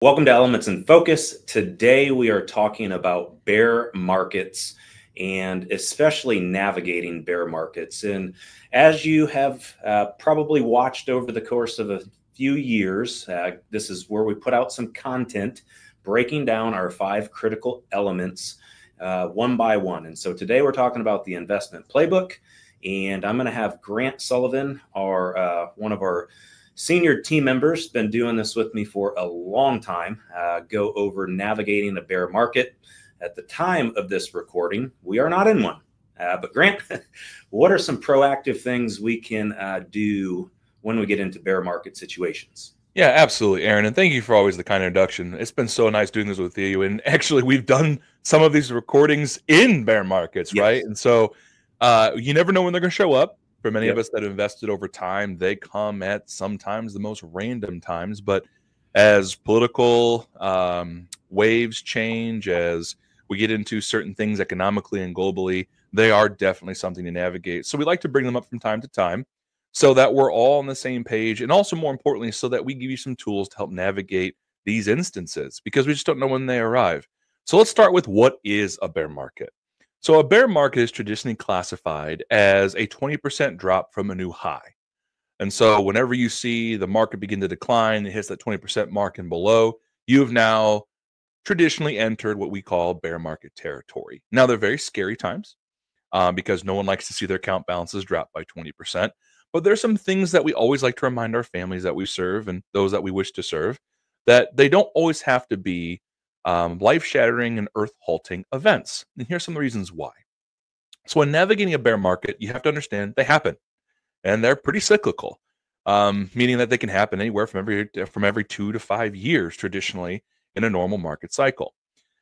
Welcome to Elements in Focus. Today we are talking about bear markets and especially navigating bear markets. And as you have probably watched over the course of a few years, this is where we put out some content breaking down our 5 critical elements one by one. And so today we're talking about the investment playbook, and I'm going to have Grant Soliven, one of our senior team members, been doing this with me for a long time, go over navigating a bear market. At the time of this recording, we are not in one. But Grant, what are some proactive things we can do when we get into bear market situations? Yeah, absolutely, Aaron. And thank you for always the kind introduction. It's been so nice doing this with you. And actually, we've done some of these recordings in bear markets, right? Yes. And so you never know when they're going to show up. For many of Yep. us that have invested over time, they come at sometimes the most random times. But as political waves change, as we get into certain things economically and globally, they are definitely something to navigate. So we like to bring them up from time to time so that we're all on the same page. And also, more importantly, so that we give you some tools to help navigate these instances because we just don't know when they arrive. So let's start with what is a bear market. So a bear market is traditionally classified as a 20% drop from a new high. And so whenever you see the market begin to decline, it hits that 20% mark and below, you have now traditionally entered what we call bear market territory. Now, they're very scary times because no one likes to see their account balances drop by 20%. But there's some things that we always like to remind our families that we serve and those that we wish to serve that they don't always have to be life shattering and earth halting events. And here's some of the reasons why. So, when navigating a bear market, you have to understand they happen and they're pretty cyclical, meaning that they can happen anywhere from every 2 to 5 years traditionally in a normal market cycle.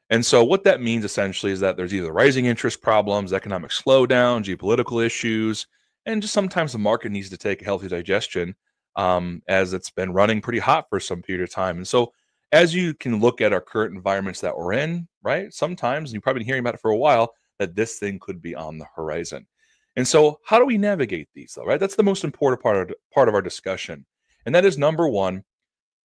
And so, what that means essentially is that there's either rising interest problems, economic slowdown, geopolitical issues, and just sometimes the market needs to take a healthy digestion as it's been running pretty hot for some period of time. And so, as you can look at our current environments that we're in, right? Sometimes, and you've probably been hearing about it for a while, that this thing could be on the horizon. And so, how do we navigate these, though, right? That's the most important part of our discussion. And that is number one,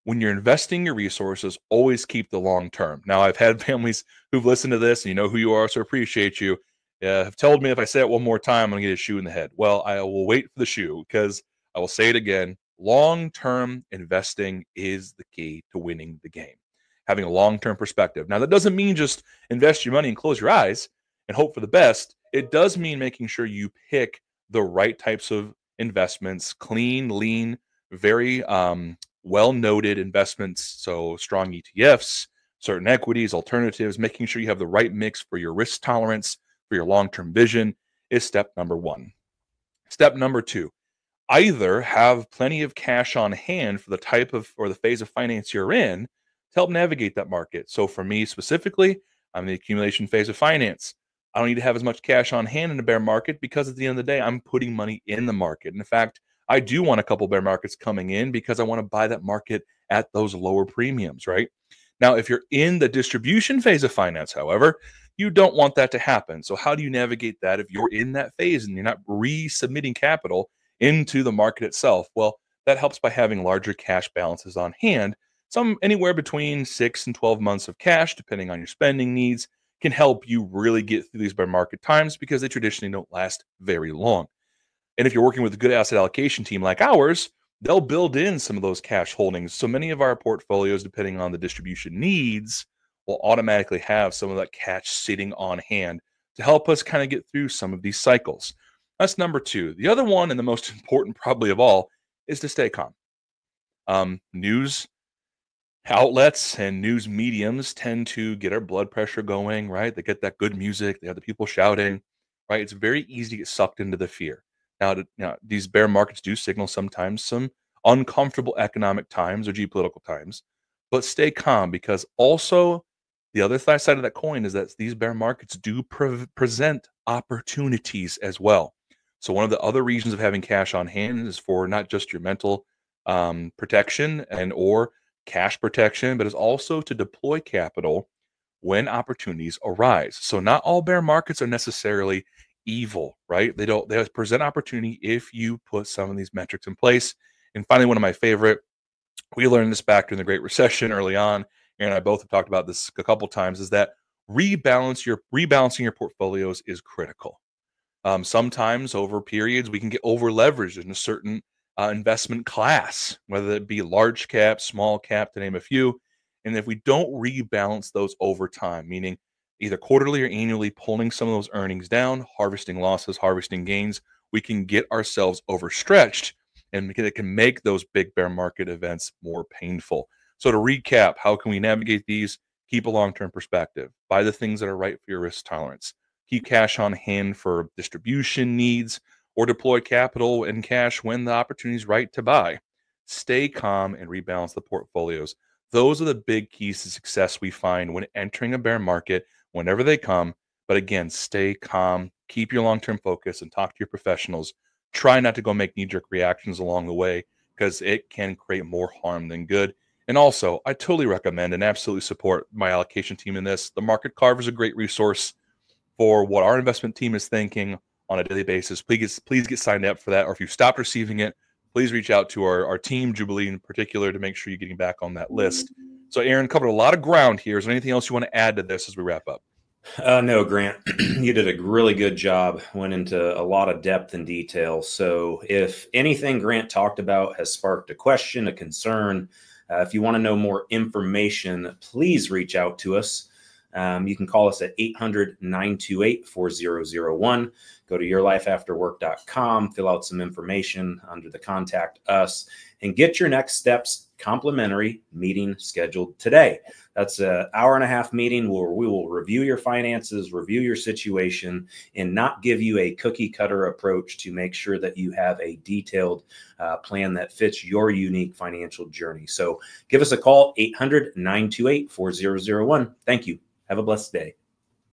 when you're investing your resources, always keep the long term. Now, I've had families who've listened to this and you know who you are, so appreciate you. Have told me if I say it one more time, I'm going to get a shoe in the head. Well, I will wait for the shoe because I will say it again. Long term investing is the key to winning the game. Having a long term perspective. Now, that doesn't mean just invest your money and close your eyes and hope for the best. It does mean making sure you pick the right types of investments, clean, lean, very well noted investments. So, strong ETFs, certain equities, alternatives, making sure you have the right mix for your risk tolerance, for your long term vision is step number one. Step number two, either have plenty of cash on hand for the type of or the phase of finance you're in to help navigate that market. So, for me specifically, I'm in the accumulation phase of finance. I don't need to have as much cash on hand in a bear market because at the end of the day, I'm putting money in the market. And in fact, I do want a couple bear markets coming in because I want to buy that market at those lower premiums, right? Now, if you're in the distribution phase of finance, however, you don't want that to happen. So, how do you navigate that if you're in that phase and you're not resubmitting capital into the market itself? Well, that helps by having larger cash balances on hand. Some anywhere between 6 and 12 months of cash, depending on your spending needs, can help you really get through these bear market times because they traditionally don't last very long. And if you're working with a good asset allocation team like ours, they'll build in some of those cash holdings. So many of our portfolios, depending on the distribution needs, will automatically have some of that cash sitting on hand to help us kind of get through some of these cycles. That's number two. The other one, and the most important probably of all, is to stay calm. News outlets and news mediums tend to get our blood pressure going, right? They get that good music, they have the people shouting, right? It's very easy to get sucked into the fear. Now, these bear markets do signal sometimes some uncomfortable economic times or geopolitical times, but stay calm because also the other side of that coin is that these bear markets do present opportunities as well. So one of the other reasons of having cash on hand is for not just your mental protection and or cash protection, but is also to deploy capital when opportunities arise. So not all bear markets are necessarily evil, right? They present opportunity if you put some of these metrics in place. And finally, one of my favorite, we learned this back during the Great Recession early on, Aaron and I both have talked about this a couple times, is that rebalancing your portfolios is critical. Sometimes over periods, we can get over leveraged in a certain investment class, whether it be large cap, small cap, to name a few. And if we don't rebalance those over time, meaning either quarterly or annually pulling some of those earnings down, harvesting losses, harvesting gains, we can get ourselves overstretched, and it can make those big bear market events more painful. So to recap, how can we navigate these? Keep a long-term perspective. Buy the things that are right for your risk tolerance. Keep cash on hand for distribution needs, or deploy capital and cash when the opportunity is right to buy. Stay calm and rebalance the portfolios. Those are the big keys to success we find when entering a bear market, whenever they come. But again, stay calm, keep your long-term focus, and talk to your professionals. Try not to go make knee-jerk reactions along the way, because it can create more harm than good. And also, I totally recommend and absolutely support my allocation team in this. The Market Carver is a great resource for what our investment team is thinking on a daily basis. Please get signed up for that. Or if you've stopped receiving it, please reach out to our team, Jubilee in particular, to make sure you're getting back on that list. So Aaron covered a lot of ground here. Is there anything else you want to add to this as we wrap up? No, Grant, you did a really good job, went into a lot of depth and detail. So if anything Grant talked about has sparked a question, a concern, if you want to know more information, please reach out to us. You can call us at 800-928-4001. Go to yourlifeafterwork.com, fill out some information under the Contact Us, and get your next steps complimentary meeting scheduled today. That's an hour-and-a-half meeting where we will review your finances, review your situation, and not give you a cookie-cutter approach to make sure that you have a detailed plan that fits your unique financial journey. So give us a call, 800-928-4001. Thank you. Have a blessed day.